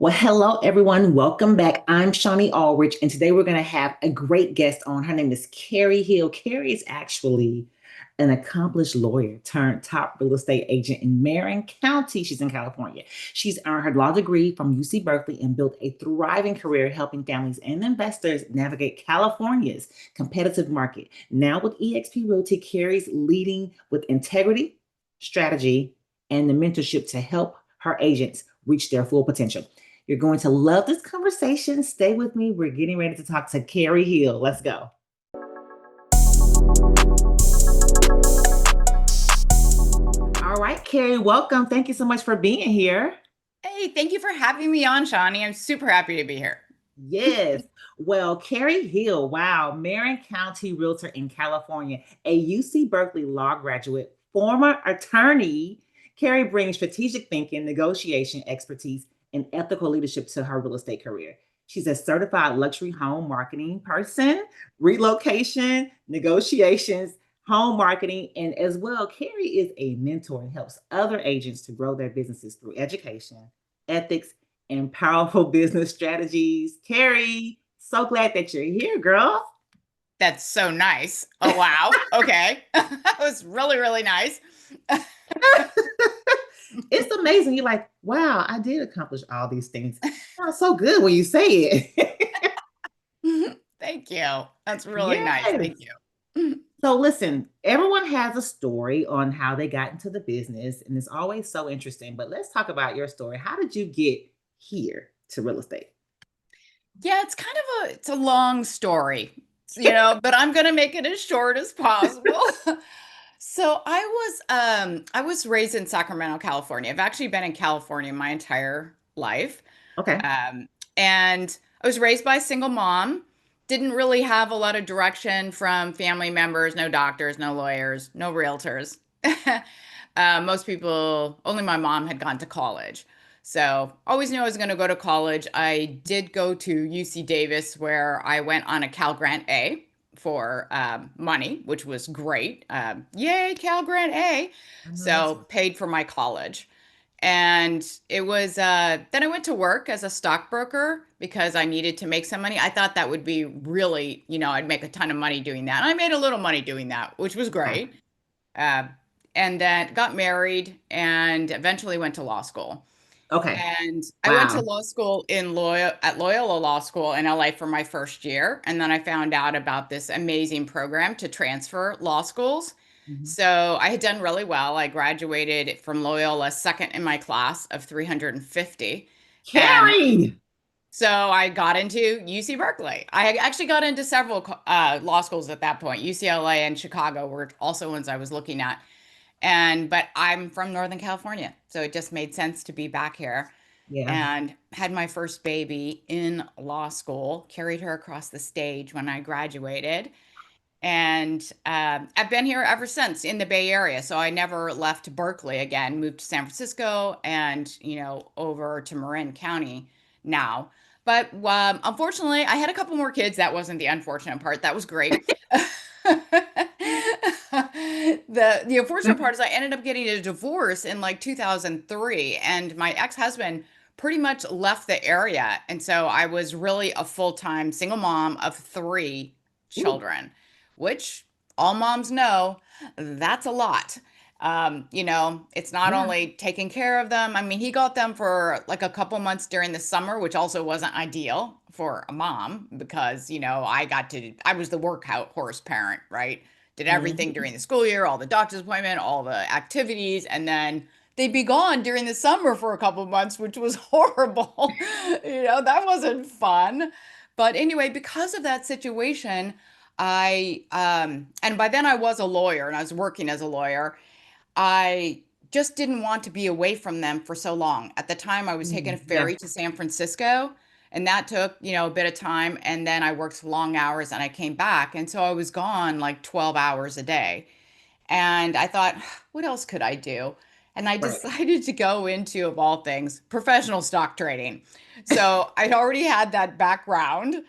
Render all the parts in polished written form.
Well, hello, everyone. Welcome back. I'm Shonnie.Alridge, and today we're going to have a great guest on. Her name is Carrie Hill. Carrie is actually an accomplished lawyer turned top real estate agent in Marin County. She's in California. She's earned her law degree from UC Berkeley and built a thriving career helping families and investors navigate California's competitive market. Now with eXp Realty, Carrie's leading with integrity, strategy, and the mentorship to help her agents reach their full potential. You're going to love this conversation. Stay with me. We're getting ready to talk to Carrie Hill. Let's go. All right, Carrie, welcome. Thank you so much for being here. Hey, thank you for having me on, Shonnie. I'm super happy to be here. Yes. Well, Carrie Hill, wow, Marin County Realtor in California, a UC Berkeley law graduate, former attorney. Carrie brings strategic thinking, negotiation expertise, and ethical leadership to her real estate career. She's a certified luxury home marketing person, relocation, negotiations, home marketing, and as well, Carrie is a mentor and helps other agents to grow their businesses through education, ethics, and powerful business strategies. Carrie, so glad that you're here, girl. That's so nice. Oh, wow. Okay. That was really, really nice. It's amazing. You're like, wow, I did accomplish all these things. Sounds so good when you say it. Thank you. That's really nice. Yes. Thank you. So listen, everyone has a story on how they got into the business, and it's always so interesting. But let's talk about your story. How did you get here to real estate? Yeah, it's kind of it's a long story, but I'm going to make it as short as possible. So I was raised in Sacramento, California. I've actually been in California my entire life. Okay. Um, and I was raised by a single mom. Didn't really have a lot of direction from family members, no doctors, no lawyers, no realtors. Most people, only my mom had gone to college. So always knew I was going to go to college. I did go to UC Davis, where I went on a Cal Grant A for money, which was great. Yay, Cal Grant A. I know that's So paid for my college. And it was then I went to work as a stockbroker because I needed to make some money. I thought that would be really, I'd make a ton of money doing that. And I made a little money doing that, which was okay. great. Uh, and then got married and eventually went to law school. Okay. And I went to Wow. law school at Loyola Law School in LA for my first year. And then I found out about this amazing program to transfer law schools. Mhm. So I had done really well. I graduated from Loyola second in my class of 350. And Carrie. so I got into UC Berkeley. I actually got into several law schools at that point. UCLA and Chicago were also ones I was looking at. But I'm from Northern California, so it just made sense to be back here. Yeah. And had my first baby in law school, carried her across the stage when I graduated. And I've been here ever since in the Bay Area. So I never left Berkeley again, moved to San Francisco and, over to Marin County now. But unfortunately, I had a couple more kids. That wasn't the unfortunate part. That was great. The unfortunate part is I ended up getting a divorce in like 2003, and my ex-husband pretty much left the area. And so I was really a full-time single mom of three Ooh. children, which all moms know that's a lot. It's not Yeah. only taking care of them. I mean, he got them for like a couple months during the summer, which also wasn't ideal for a mom because, I was the workhorse parent, right? Did everything Mhm. during the school year, all the doctor's appointment, all the activities, and then they'd be gone during the summer for a couple months, which was horrible. That wasn't fun. But anyway, because of that situation, and by then I was a lawyer and I was working as a lawyer. I just didn't want to be away from them for so long. At the time, I was taking a Yeah. ferry to San Francisco, and that took, a bit of time. And then I worked long hours and I came back. And so I was gone like 12 hours a day. And I thought, what else could I do? And I Right. decided to go into, of all things, professional stock trading. So I'd already had that background,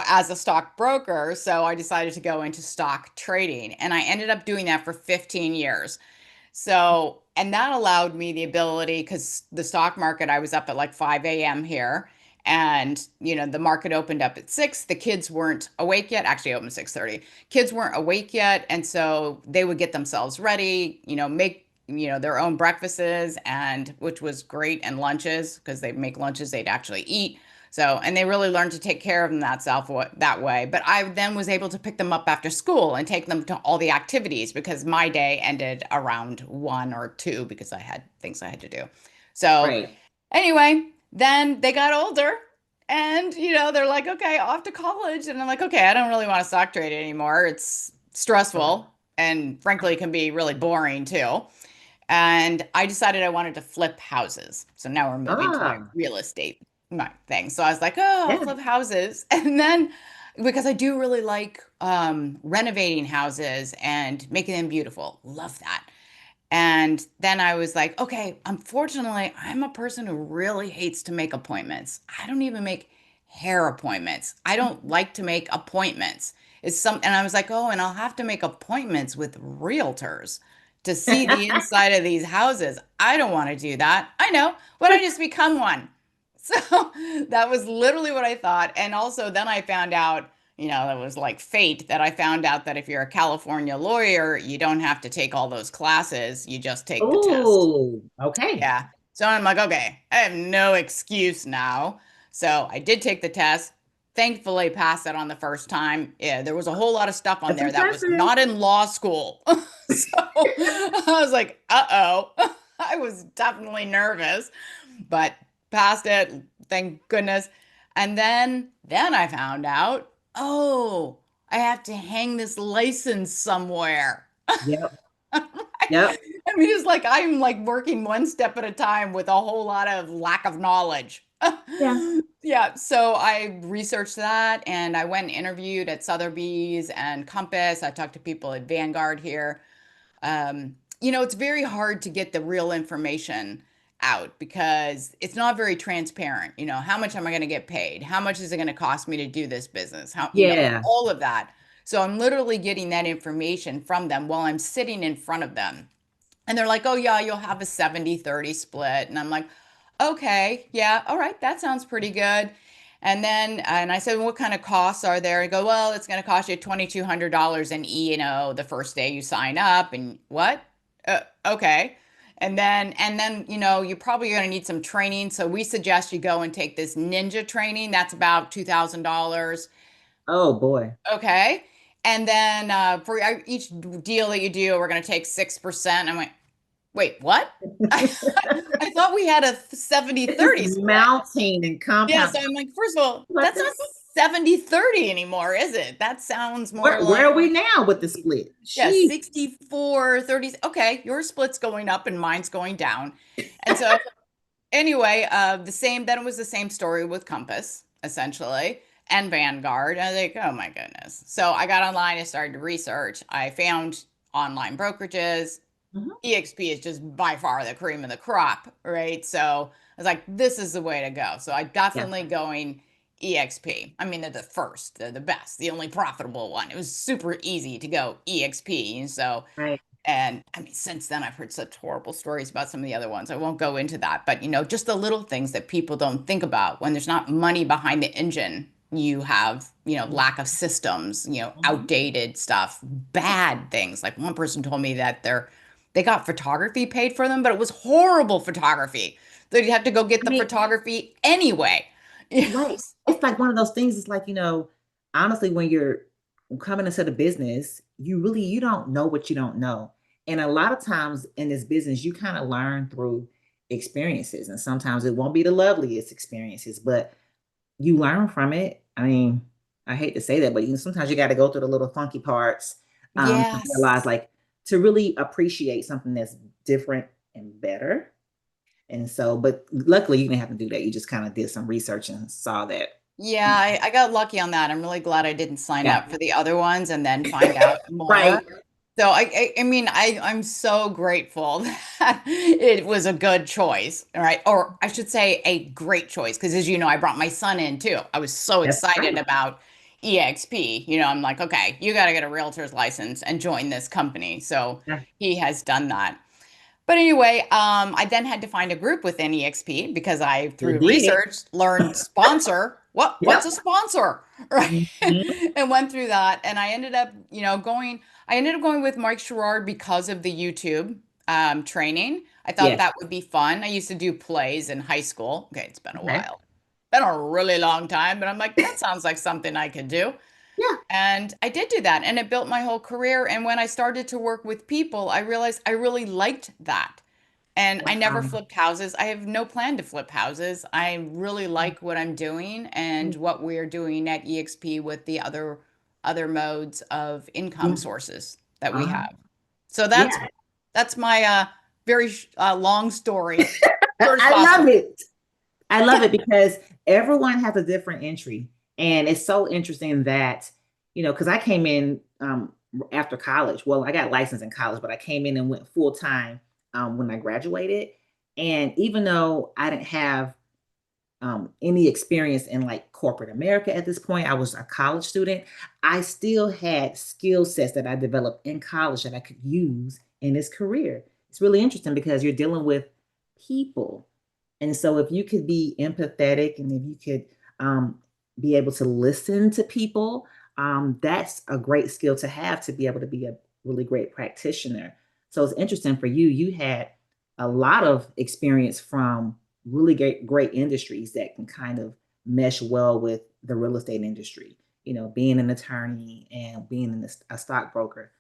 as a stockbroker. So I decided to go into stock trading. And I ended up doing that for 15 years. So, and that allowed me the ability, because the stock market, I was up at like 5 a.m. here. And, the market opened up at 6. The kids weren't awake yet. Actually, it opened 6:30. Kids weren't awake yet. And so they would get themselves ready, make, their own breakfasts, and which was great, and lunches, because they make lunches they'd actually eat. So, and they really learned to take care of them that way. But I then was able to pick them up after school and take them to all the activities, because my day ended around 1 or 2, because I had things I had to do. So Right. anyway, then they got older, and, they're like, okay, off to college. And I'm like, okay, I don't really want to stock trade anymore. It's Okay. stressful, and frankly, can be really boring too. And I decided I wanted to flip houses. So now we're moving to my Ah, real estate, my thing. So I was like, oh, I'll yeah. flip houses. And then, because I do really like renovating houses and making them beautiful, love that. And then I was like, okay, unfortunately, I'm a person who really hates to make appointments. I don't even make hair appointments. I don't like to make appointments. And I was like, oh, and I'll have to make appointments with realtors to see the inside of these houses. I don't want to do that. I know, but I just become one. So that was literally what I thought. And also, then I found out, that was like fate, that I found out that if you're a California lawyer, you don't have to take all those classes. You just take the test. Oh, okay. Yeah. So I'm like, okay, I have no excuse now. So I did take the test. Thankfully, passed it on the first time. Yeah, there was a whole lot of stuff on That's there that was impressive. not in law school. So I was like, uh-oh. I was definitely nervous, but passed it, thank goodness. And then I found out, oh, I have to hang this license somewhere. Yep. Yep. I mean, it's like I'm like working one step at a time with a whole lot of lack of knowledge. Yeah. Yeah, so I researched that, and I went and interviewed at Sotheby's and Compass. I talked to people at Vanguard here. It's very hard to get the real information out, because it's not very transparent. How much am I going to get paid? How much is it going to cost me to do this business? Yeah. All of that. So I'm literally getting that information from them while I'm sitting in front of them. And they're like, oh, yeah, you'll have a 70-30 split. And I'm like, okay, yeah, all right, that sounds pretty good. And I said, what kind of costs are there? And go, well, it's going to cost you $2,200 in E&O the first day you sign up. And what? Okay. And then, you're probably going to need some training. So we suggest you go and take this ninja training. That's about $2,000. Oh boy. Okay. And then for each deal that you do, we're going to take 6%. I'm like, wait, what? I thought we had a 70 It's just 30 split. mounting and Yeah, compound. so I'm like, first of all, What that's the not heck? 70-30 anymore, is it? That sounds more Where like, are we now with the split? yeah, She. 64-30. Okay, your split's going up and mine's going down. And so anyway, then it was the same story with Compass, essentially, and Vanguard. I was like, oh my goodness. So I got online and started to research. I found online brokerages. Mhm. EXP is just by far the cream of the crop, right? So I was like, this is the way to go. So I Yeah. definitely going EXP. I mean, they're the first, they're the best, the only profitable one. It was super easy to go EXP. And so, Right. and I mean, since then, I've heard such horrible stories about some of the other ones. I won't go into that, but just the little things that people don't think about when there's not money behind the engine. You have, lack of systems, Mhm. outdated stuff, bad things. Like one person told me that they got photography paid for them, but it was horrible photography. They'd have to go get I the mean, photography anyway. right. It's like one of those things. It's like, honestly, when you're coming into the business, you don't know what you don't know. And a lot of times in this business, you kind of learn through experiences. And sometimes it won't be the loveliest experiences, but you learn from it. I mean, I hate to say that, but sometimes you got to go through the little funky parts to realize, Yes. like, to really appreciate something that's different and better. And so, but luckily, you didn't have to do that. You just kind of did some research and saw that. Yeah, I got lucky on that. I'm really glad I didn't sign Yeah. up for the other ones and then find out more. Right. So I mean, I'm so grateful that it was a good choice, all right? Or I should say a great choice, because as you know, I brought my son in too. I was so That's excited right. about EXP. I'm like, okay, you got to get a realtor's license and join this company. So Yeah. he has done that. But anyway, I then had to find a group within EXP because I, You through did. research, learned sponsor. What's Yep. a sponsor? Right. Mhm. And went through that. And I ended up, I ended up going with Mike Sherrard because of the YouTube training. I thought Yes. that would be fun. I used to do plays in high school. Okay, it's been a Okay. while. Been a really long time, but I'm like, that sounds like something I could do. Yeah. And I did do that, and it built my whole career. And when I started to work with people, I realized I really liked that. And I never Wow. flipped houses. I have no plan to flip houses. I really like what I'm doing and what we're doing at EXP with the other modes of income Yeah. sources that we Uh-huh. have. So Yeah. that's my very long story, short as I love possible. it. I love it because everyone has a different entry. And it's so interesting that, because I came in after college. Well, I got licensed in college, but I came in and went full time when I graduated. And even though I didn't have any experience in like corporate America at this point, I was a college student. I still had skill sets that I developed in college that I could use in this career. It's really interesting because you're dealing with people. And so if you could be empathetic and if you could be able to listen to people, that's a great skill to have to be able to be a really great practitioner. So it's interesting for you. You had a lot of experience from really great industries that can kind of mesh well with the real estate industry. Being an attorney and being a stockbroker.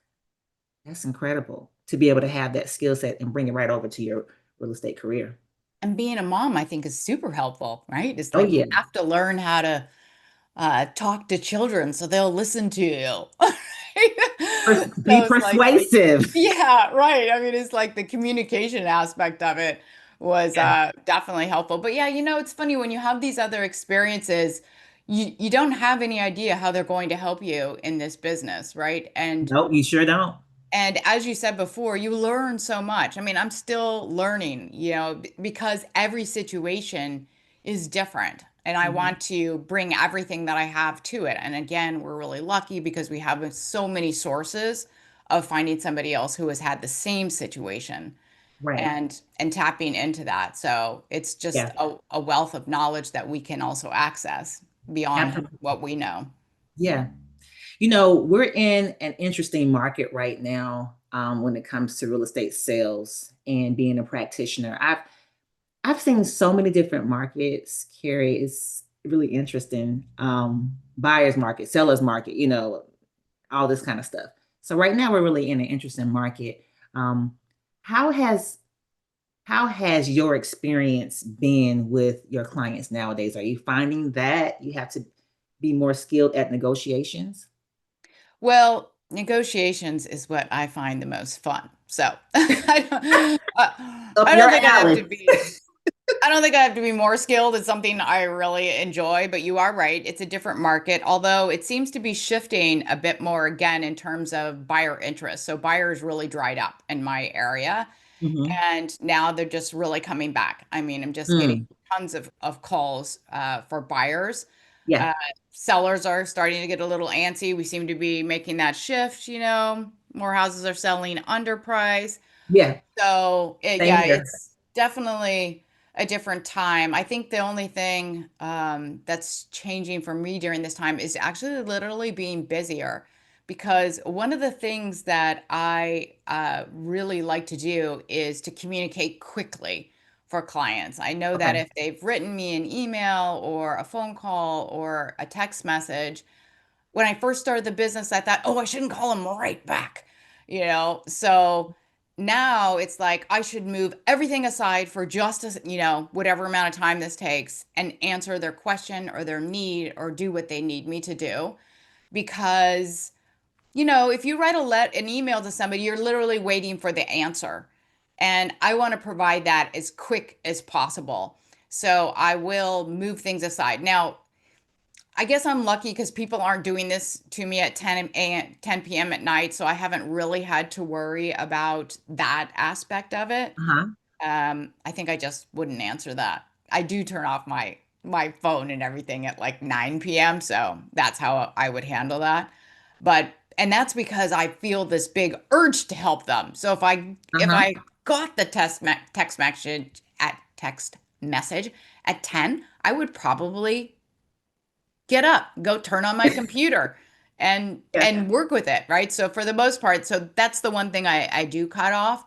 That's incredible to be able to have that skill set and bring it right over to your real estate career. And being a mom, I think, is super helpful, right? It's Oh like you yeah. have to learn how to talk to children so they'll listen to you. Be So it's like, persuasive. yeah, right. I mean, it's like the communication aspect of it was Yeah. definitely helpful. But yeah, it's funny when you have these other experiences, you don't have any idea how they're going to help you in this business, right? Nope, you sure don't. And as you said before, you learn so much. I mean, I'm still learning, because every situation is different. And I Mhm. want to bring everything that I have to it. And again, we're really lucky because we have so many sources of finding somebody else who has had the same situation Right. and tapping into that. So it's just Yeah. a wealth of knowledge that we can also access beyond Absolutely. what we know. Yeah. We're in an interesting market right now when it comes to real estate sales and being a practitioner. I've seen so many different markets, Carrie. It's really interesting. Buyers market, sellers market, all this kind of stuff. So right now we're really in an interesting market. Um, how has how has your experience been with your clients nowadays? Are you finding that you have to be more skilled at negotiations? Well, negotiations is what I find the most fun. So Up I your don't think alley. I don't think I have to be more skilled. It's something I really enjoy, but you are right. It's a different market, although it seems to be shifting a bit more again in terms of buyer interest. So buyers really dried up in my area. Hmm. And now they're just really coming back. I mean, I'm just getting Mm. tons of calls for buyers. Yeah. Uh, Sellers are starting to get a little antsy. We seem to be making that shift, more houses are selling under price. Yeah. So, Same yeah, here. it's definitely a different time. I think the only thing that's changing for me during this time is actually literally being busier. Because one of the things that I really like to do is to communicate quickly for clients. I know that Okay. if they've written me an email or a phone call or a text message, when I first started the business, I thought, oh, I shouldn't call them right back, So now it's like I should move everything aside for just whatever amount of time this takes and answer their question or their need or do what they need me to do. Because, if you write an email to somebody, you're literally waiting for the answer. And I want to provide that as quick as possible. So I will move things aside. Now, I guess I'm lucky because people aren't doing this to me at 10 p.m. at night, so I haven't really had to worry about that aspect of it. Uh-huh. I think I just wouldn't answer that. I do turn off my phone and everything at like 9 p.m., so that's how I would handle that. But and that's because I feel this big urge to help them. So if Uh-huh. got the text message at 10, I would probably get up, go turn on my computer Yeah. and work with it, right? So for the most part, so that's the one thing I do cut off.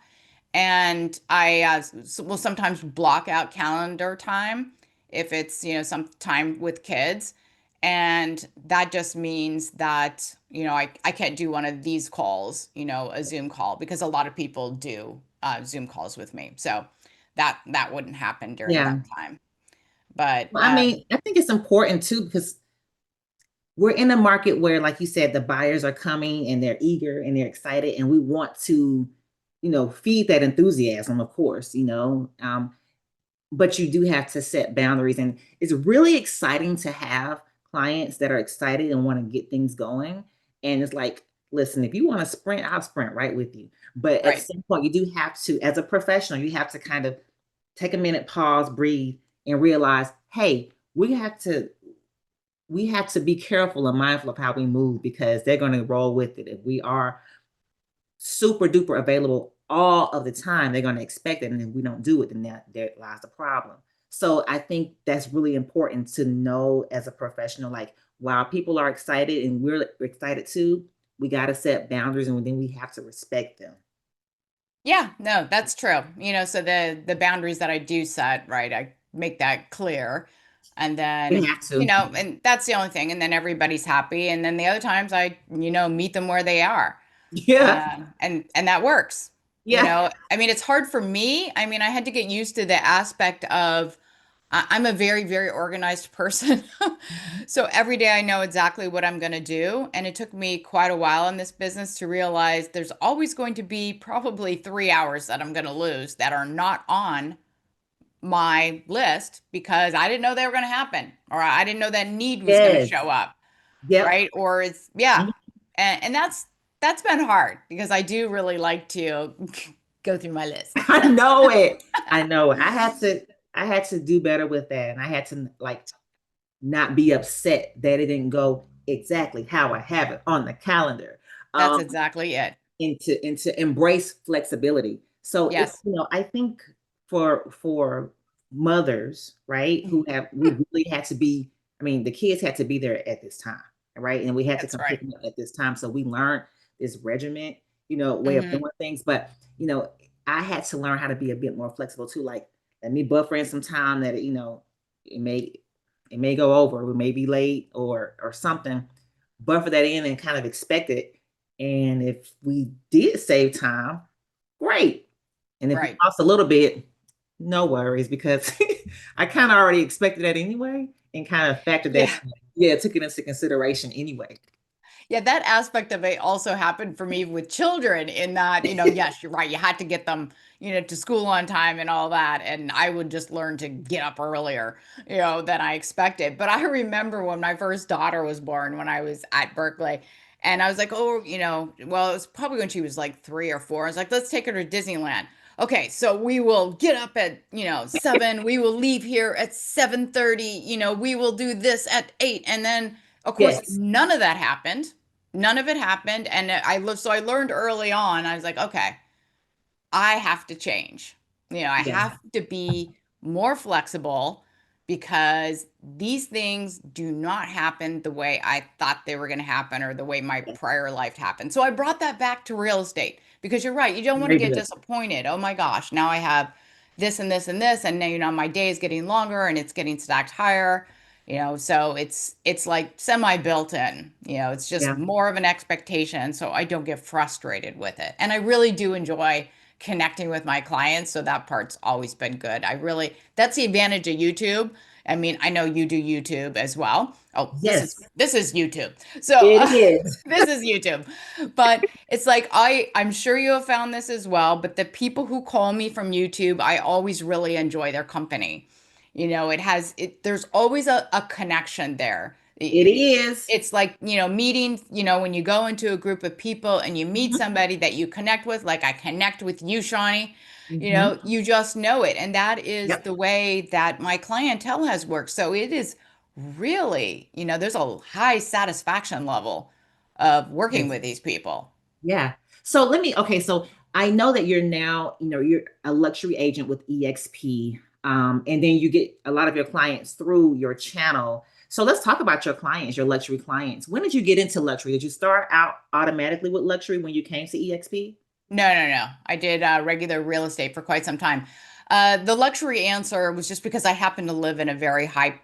And I will sometimes block out calendar time if it's, some time with kids. And that just means that, I can't do one of these calls, a Zoom call, because a lot of people do Zoom calls with me. So that wouldn't happen during that Yeah. time. But Well, I mean, I think it's important too because we're in a market where, like you said, the buyers are coming and they're eager and they're excited, and we want to, feed that enthusiasm, of course, but you do have to set boundaries. And it's really exciting to have clients that are excited and want to get things going. And it's like, listen, if you want to sprint, I'll sprint right with you. But at right. some point, you do have to, as a professional, you have to kind of take a minute, pause, breathe, and realize, hey, we have to be careful and mindful of how we move because they're going to roll with it. If we are super duper available all of the time, they're going to expect it. And if we don't do it, then there lies the problem. So I think that's really important to know as a professional, like while people are excited and we're excited too, we got to set boundaries and then we have to respect them. Yeah, no, that's true. So the boundaries that I do set, right, I make that clear. And We then, have to. and that's the only thing. And then everybody's happy. And then the other times I, meet them where they are. Yeah. And that works. Yeah. I mean, it's hard for me. I mean, I had to get used to the aspect of I'm a very, very organized person. So every day I know exactly what I'm going to do. And it took me quite a while in this business to realize there's always going to be probably 3 hours that I'm going to lose that are not on my list because I didn't know they were going to happen, or I didn't know that need was going to Yes. show up, Yep. right? Or it's, yeah. Mhm. And that's been hard because I do really like to go through my list. I know it. I know it. I had to do better with that. And I had to like not be upset that it didn't go exactly how I have it on the calendar. That's Um, exactly it. and to embrace flexibility. So it's, Yes. I think for mothers, right, who have we really had to be, I mean, the kids had to be there at this time, right? And we had to That's come right. pick them up at this time. So we learned this regiment, way of Hmm. doing things. But, I had to learn how to be a bit more flexible too. Like let me buffer in some time that it may it may go over, we may be late or something, buffer that in and kind of expect it. And if we did save time, great. And if we Right. lost a little bit, no worries because I kind of already expected that anyway and kind of factored that, Yeah. yeah, took it into consideration anyway. Yeah, that aspect of it also happened for me with children in that, yes, you're right. You had to get them, to school on time and all that. And I would just learn to get up earlier, than I expected. But I remember when my first daughter was born, when I was at Berkeley, and I was like, oh, well, it was probably when she was like 3 or 4. I was like, let's take her to Disneyland. Okay, so we will get up at, 7. We will leave here at 7:30. We will do this at 8. And then, of course, Yes. none of that happened. None of it happened. And so I learned early on, I was like, okay, I have to change. I Yeah. have to be more flexible because these things do not happen the way I thought they were going to happen or the way my prior life happened. So I brought that back to real estate because you're right. You don't want to Very get good. disappointed. Oh my gosh, now I have this and this and this. And now, my day is getting longer and it's getting stacked higher. So it's like semi built in. It's just Yeah. more of an expectation. So I don't get frustrated with it. And I really do enjoy connecting with my clients. So that part's always been good. That's the advantage of YouTube. I mean, I know you do YouTube as well. Oh, this is Yes, this is YouTube. So it is. this is YouTube. But it's like I'm sure you have found this as well, but the people who call me from YouTube, I always really enjoy their company. There's always a connection there. It is. It's like, meeting, when you go into a group of people and you meet Mhm. somebody that you connect with, like I connect with you, Shonnie, Mhm. you just know it. And that is Yep. the way that my clientele has worked. So it is really, there's a high satisfaction level of working Yes. with these people. Yeah. So let me, okay, so I know that you're now, you're a luxury agent with EXP, and then you get a lot of your clients through your channel. So let's talk about your clients, your luxury clients. When did you get into luxury? Did you start out automatically with luxury when you came to EXP? No, no, no. I did regular real estate for quite some time. The luxury answer was just because I happen to live in a very high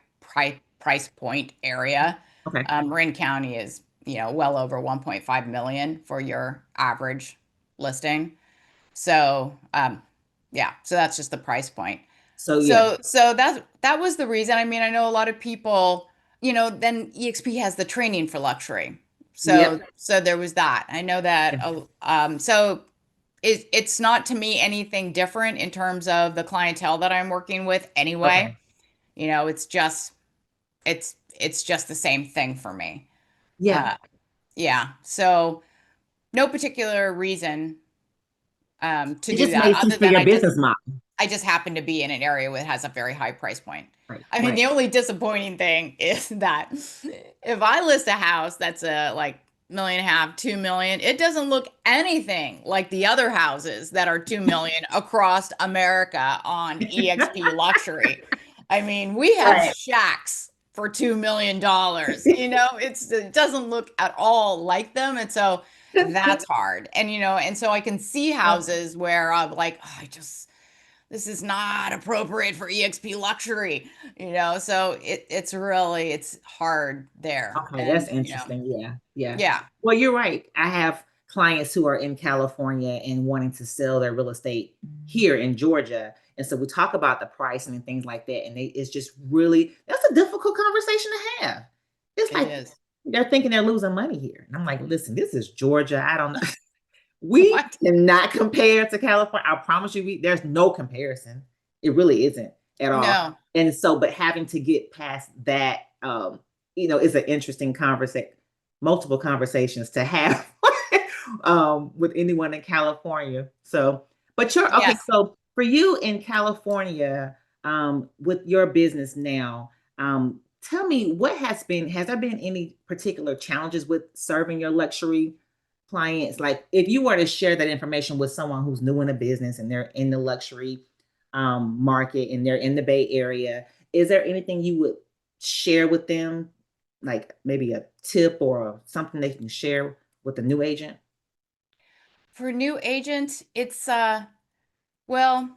price point area. Okay. Marin County is, well over 1.5 million for your average listing. So, yeah, so that's just the price point. So yeah. So that was the reason. I mean, I know a lot of people, then EXP has the training for luxury. So Yep. so there was that. I know that so it's not to me anything different in terms of the clientele that I'm working with anyway. Okay. It's just the same thing for me. Yeah. Uh yeah. So no particular reason to It do just that made sense other for than your business model. I just happen to be in an area that has a very high price point. Right. I mean, Right. the only disappointing thing is that if I list a house that's a like 1.5 million, 2 million, it doesn't look anything like the other houses that are 2 million across America on EXP luxury. I mean, we have Right. shacks for $2 million. It doesn't look at all like them. And so that's hard. And so I can see houses where I'm like, oh, this is not appropriate for EXP luxury, so it's hard there. Okay, that's And, interesting. Yeah, yeah. yeah, Well, you're right. I have clients who are in California and wanting to sell their real estate here in Georgia. And so we talk about the pricing and things like that. And it's just really, that's a difficult conversation to have. It's it like is. they're thinking they're losing money here. And I'm like, listen, this is Georgia. I don't know. We What? cannot compare to California. I promise you, there's no comparison. It really isn't at all. No. And so, but having to get past that, is an interesting conversation, multiple conversations to have with anyone in California. So, but you're okay. Yes. So for you in California, with your business now, tell me has there been any particular challenges with serving your luxury clients? Like if you were to share that information with someone who's new in the business and they're in the luxury market and they're in the Bay Area, is there anything you would share with them, like maybe a tip or something they can share with a new agent? For new agents, it's well,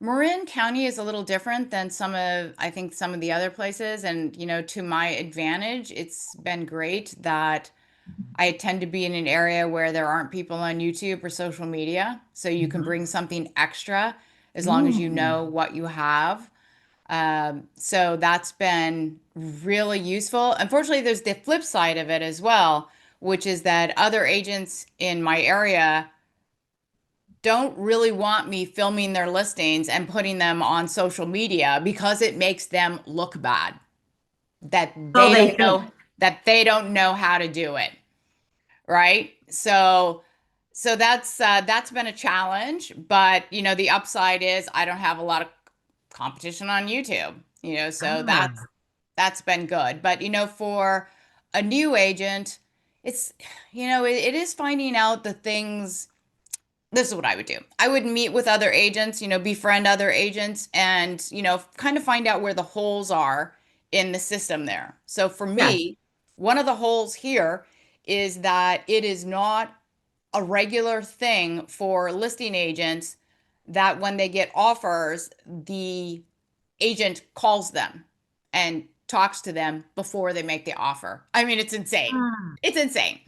Marin County is a little different than I think some of the other places. And, to my advantage, it's been great that I tend to be in an area where there aren't people on YouTube or social media. So you can Mhm. bring something extra as long as you Mm. know what you have. So that's been really useful. Unfortunately, there's the flip side of it as well, which is that other agents in my area don't really want me filming their listings and putting them on social media because it makes them look bad. That So they they don't think. know that they don't know how to do it, right? So that's been a challenge, but the upside is I don't have a lot of competition on YouTube, so Ah, that's been good. But for a new agent, it's it is finding out the things. This is what I would do. I would meet with other agents, befriend other agents and, kind of find out where the holes are in the system there. So for yes. me, one of the holes here is that it is not a regular thing for listing agents that when they get offers, the agent calls them and talks to them before they make the offer. I mean, it's insane. Ah, It's insane,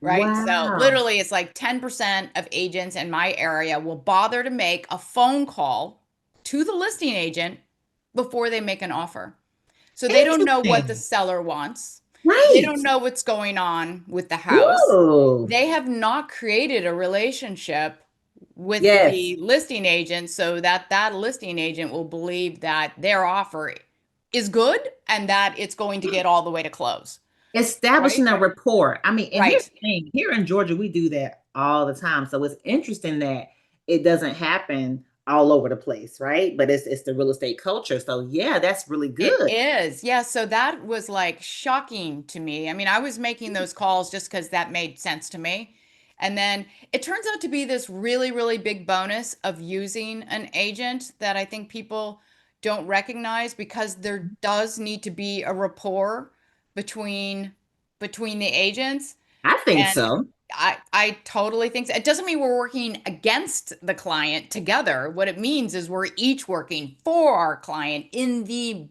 right? So wow. literally, it's like 10% of agents in my area will bother to make a phone call to the listing agent before they make an offer. So they don't know what the Interesting. seller wants. They Right. don't know what's going on with the house. Ooh. They have not created a relationship with Yes. the listing agent so that that listing agent will believe that their offer is good and that it's going to get all the way to close, right? Establishing a rapport. I mean, and here's Right. the thing, here in Georgia, we do that all the time. So it's interesting that it doesn't happen all over the place, right? But it's the real estate culture. So yeah, that's really It good. is. Yeah, so that was like shocking to me. I mean, I was making those calls just because that made sense to me. And then it turns out to be this really, really big bonus of using an agent that I think people don't recognize, because there does need to be a rapport between between the agents. I think And so. I totally think so. It doesn't mean we're working against the client together. What it means is we're each working for our client in the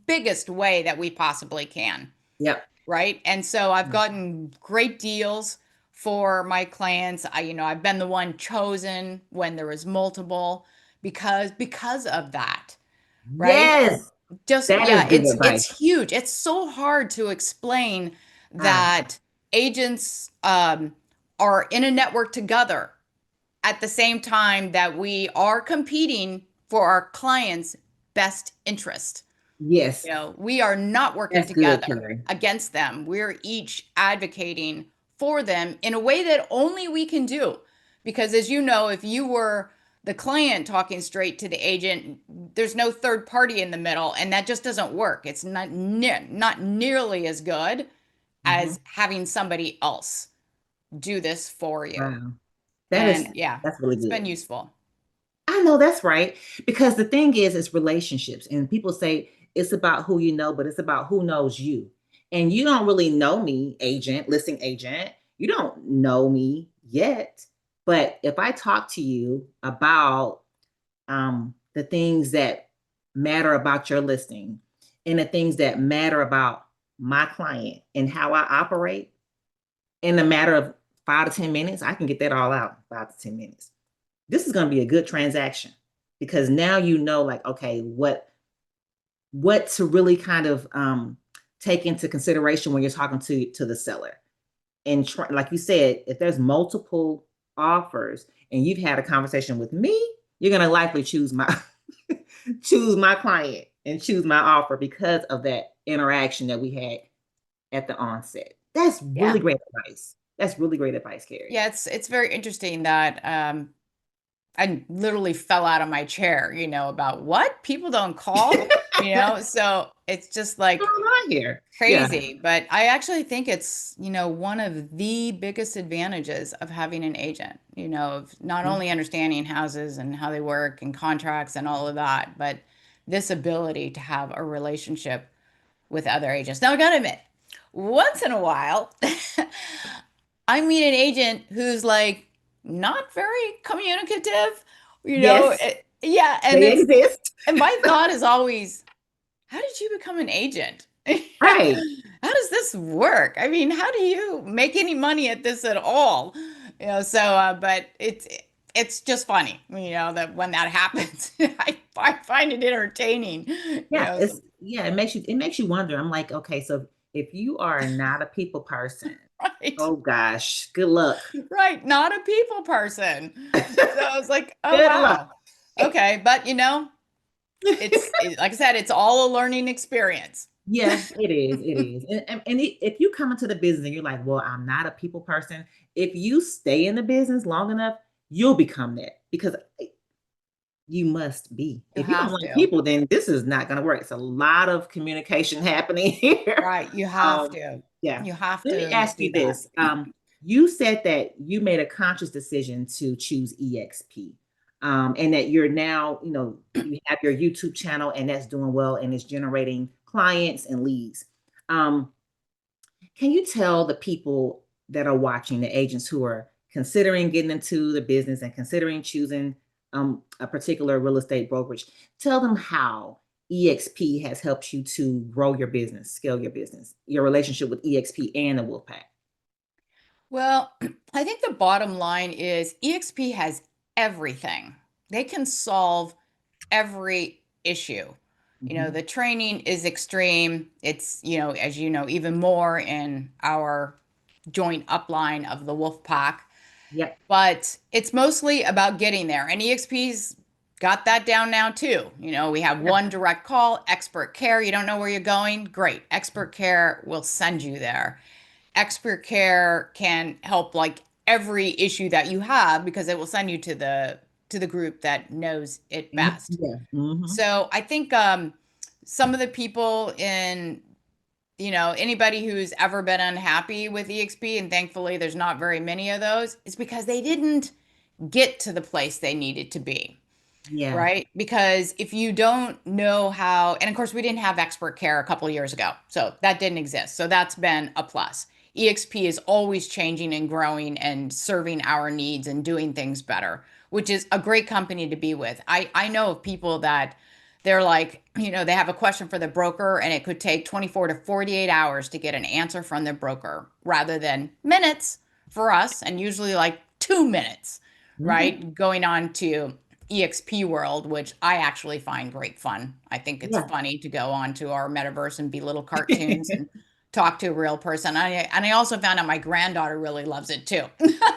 biggest way that we possibly can. Yep. Right. And so I've gotten great deals for my clients. I've been the one chosen when there was multiple, because of that. Right. Yes, Just, that is yeah, good it's advice. huge. It's so hard to explain Ah, that agents are in a network together at the same time that we are competing for our clients' best interest. yes, We are not working that's good, together Carrie. against them. We're each advocating for them in a way that only we can do. Because as you know, if you were the client talking straight to the agent, there's no third party in the middle, and that just doesn't work. It's not nearly as good Mhm. as having somebody else do this for you. Wow, that is And yeah, that's really it's been good. useful. I know that's right. Because the thing is, it's relationships. And people say it's about who you know, but it's about who knows you. And you don't really know me, agent, listing agent. You don't know me yet. But if I talk to you about the things that matter about your listing and the things that matter about my client and how I operate in a matter of 5 to 10 minutes, I can get that all out in 5 to 10 minutes. This is going to be a good transaction because now you know, like, okay, what to really kind of take into consideration when you're talking to the seller. And like you said, if there's multiple offers and you've had a conversation with me, you're going to likely choose my choose my client and choose my offer because of that interaction that we had at the onset. That's really Yeah. great advice. That's really great advice, Carrie. Yeah, it's very interesting that I literally fell out of my chair, about what? People don't call, So it's just What's like going on here? Yeah. crazy. But I actually think it's, one of the biggest advantages of having an agent, of not Mhm. only understanding houses and how they work and contracts and all of that, but this ability to have a relationship with other agents. Now, I gotta admit, once in a while, I meet an agent who's like not very communicative, Yes, yeah, they exist. and my thought is always, how did you become an agent? Right. How does this work? I mean, how do you make any money at this at all? But it's just funny, that when that happens, I find it entertaining, Yeah, so, it makes you wonder. I'm like, okay, so if you are not a people person, right. oh gosh, good luck. Right, not a people person. So I was like, "Oh, Good luck. wow. Okay." But, like I said, it's all a learning experience. Yeah, it is. It is. If you come into the business and you're like, well, I'm not a people person, if you stay in the business long enough, you'll become that because you must be. You If you don't have like to. people, then this is not going to work. It's a lot of communication happening here. Right, you have Um, to. yeah. You have Let me to ask do you that. this. You said that you made a conscious decision to choose EXP, and that you're now, you have your YouTube channel and that's doing well and it's generating clients and leads. Um, can you tell the people that are watching, the agents who are considering getting into the business and considering choosing a particular real estate brokerage, tell them how EXP has helped you to grow your business, scale your business, your relationship with EXP and the Wolfpack? Well, I think the bottom line is EXP has everything. They can solve every issue. Hmm. The training is extreme. It's, as you know, even more in our joint upline of the wolf pack. Yep. But it's mostly about getting there. And EXP's got that down now too. We have Yeah. one direct call, expert care. You don't know where you're going? Great. Expert care will send you there. Expert care can help like every issue that you have, because it will send you to the group that knows it best. Yeah. Hmm. So I think some of the people in Anybody who's ever been unhappy with EXP, and thankfully there's not very many of those, is because they didn't get to the place they needed to be. Yeah. Right? Because if you don't know how, and of course, we didn't have expert care a couple of years ago, so that didn't exist. So that's been a plus. EXP is always changing and growing and serving our needs and doing things better, which is a great company to be with. I know of people that they're like, they have a question for the broker and it could take 24 to 48 hours to get an answer from the broker rather than minutes for us, and usually like 2 minutes, Hmm. right? Going on to EXP world, which I actually find great fun. I think it's Yeah. funny to go on to our metaverse and be little cartoons and talk to a real person. And I also found out my granddaughter really loves it too.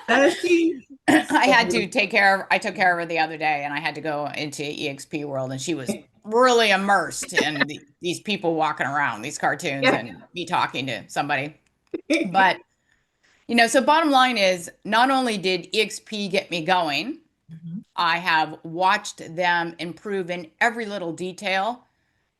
Does she? I had to So, take care of I took care of her the other day, and I had to go into EXP world, and she was really immersed in these people walking around, these cartoons, yeah. and me talking to somebody. But so bottom line is, not only did EXP get me going, Mhm. I have watched them improve in every little detail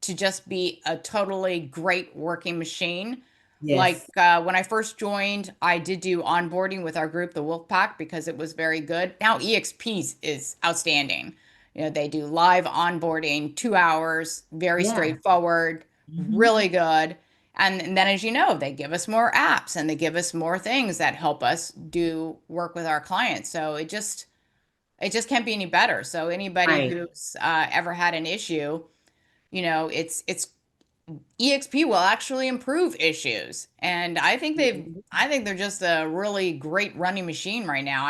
to just be a totally great working machine. Like Yes. when I first joined, I did do onboarding with our group, the Wolfpack, because it was very good. Now EXP is outstanding. They do live onboarding, 2 hours, very Yeah. straightforward, Hmm. really good. And then, as you know, they give us more apps and they give us more things that help us do work with our clients. So it just can't be any better. So anybody Right. who's ever had an issue, it's EXP will actually improve issues. And I think they're just a really great running machine right now.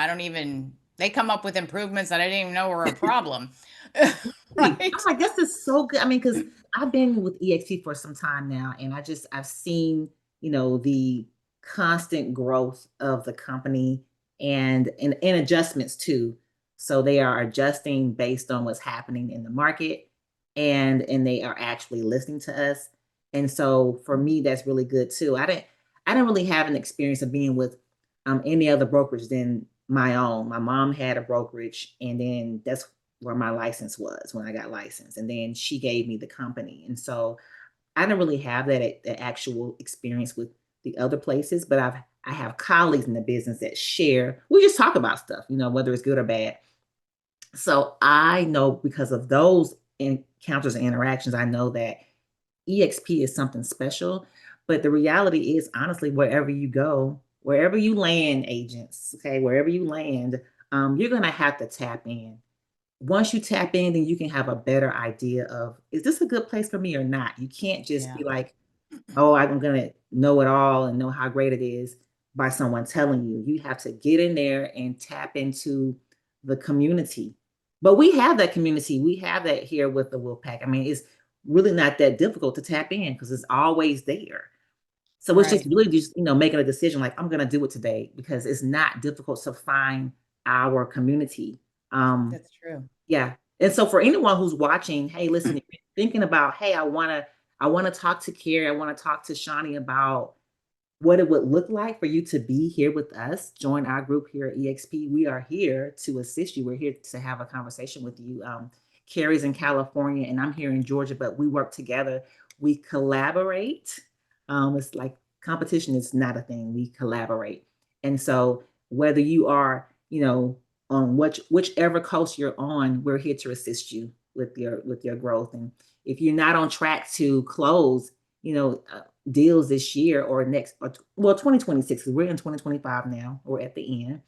They come up with improvements that I didn't even know were a problem. I'm Right? like, this is so good. I mean, because I've been with EXP for some time now, and I've seen, the constant growth of the company and adjustments too. So they are adjusting based on what's happening in the market, and they are actually listening to us. And so for me, that's really good too. I didn't really have an experience of being with any other brokerage than my own. My mom had a brokerage, and then that's where my license was when I got licensed. And then she gave me the company. And so I didn't really have that actual experience with the other places, but I have colleagues in the business that share. We just talk about stuff, whether it's good or bad. So I know because of those encounters and interactions, I know that EXP is something special. But the reality is, honestly, wherever you go, wherever you land, agents, okay, wherever you land, you're gonna have to tap in. Once you tap in, then you can have a better idea of, is this a good place for me or not? You can't just Yeah. be like, oh, I'm gonna know it all and know how great it is by someone telling you. You have to get in there and tap into the community. But we have that community. We have that here with the Wolfpack. I mean, it's really not that difficult to tap in because it's always there. So it's just Right. really just, making a decision like, I'm gonna do it today because it's not difficult to find our community. Um, That's true. yeah. And so for anyone who's watching, hey, listen, if you're thinking about, hey, I want to talk to Carrie, I want to talk to Shonnie about what it would look like for you to be here with us, join our group here at EXP. We are here to assist you. We're here to have a conversation with you. Carrie's in California and I'm here in Georgia, but we work together. We collaborate. It's like competition is not a thing. We collaborate. And so whether you are, on whichever coast you're on, we're here to assist you with your growth. And if you're not on track to close, deals this year or next, or, well, 2026, because we're in 2025 now, we're at the end.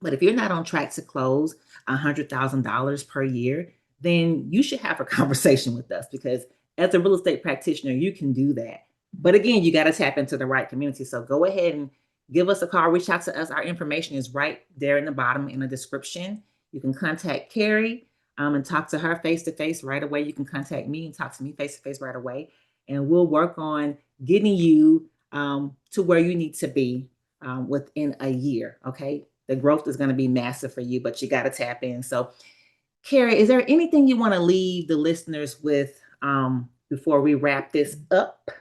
But if you're not on track to close $100,000 per year, then you should have a conversation with us because as a real estate practitioner, you can do that. But again, you got to tap into the right community. So go ahead and give us a call, reach out to us. Our information is right there in the bottom in the description. You can contact Carrie and talk to her face to face right away. You can contact me and talk to me face to face right away. And we'll work on getting you to where you need to be within a year. Okay. The growth is going to be massive for you, but you got to tap in. So, Carrie, is there anything you want to leave the listeners with before we wrap this up?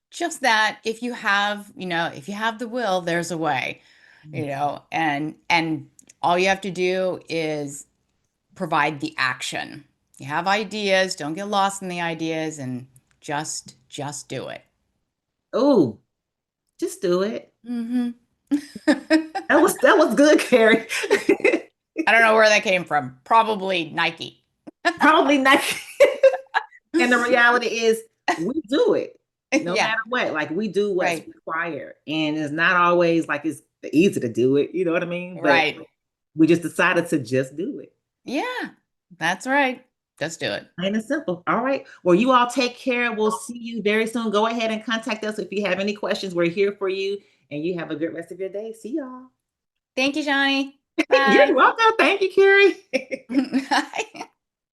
Just that if you have the will, there's a way, and all you have to do is provide the action. You have ideas, don't get lost in the ideas and Just do it. Oh, just do it. Hmm. That was good, Carrie. I don't know where that came from. Probably Nike. Probably not. And the reality is, we do it no Yeah, matter what. Like, we do what's right, required, and it's not always like it's easy to do it. You know what I mean? But right. we just decided to just do it. Yeah, that's right. Just do it. Plain and simple. All right. Well, you all take care. We'll see you very soon. Go ahead and contact us if you have any questions. We're here for you, and you have a good rest of your day. See y'all. Thank you, Shonnie. You're Bye. welcome. Thank you, Carrie. Bye.